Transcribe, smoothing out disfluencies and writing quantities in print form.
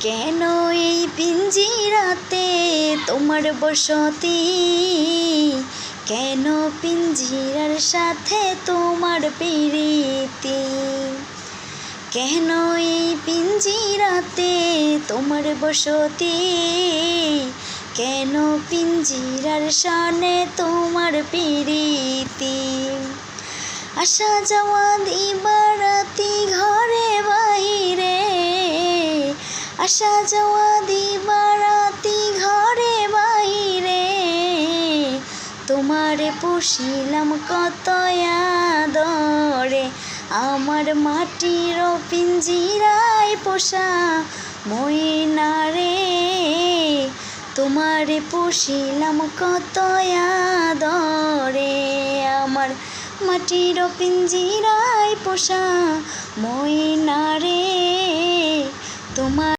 কেন এই পিঞ্জিরাতে তোমার বসতি? কেন পিঞ্জিরার সাথে তোমার প্রীতি? কেন এই পিঞ্জিরাতে তোমার বসতি? কেন পিঞ্জিরার সানে তোমার প্রীতি? আসা যাওয়া দিবারাতি ঘরে বাইরে, আসা যাওয়া দিবারাতি ঘরে বাইরে, তোমারে পুষিলাম কত আদরে। আমার মাটির পিঞ্জিরায় পোষা ময়না রে, তোমারে পুষিলাম কত আদরে। আমার মাটির পিঞ্জিরায় পোষা ময়না রে, তোমার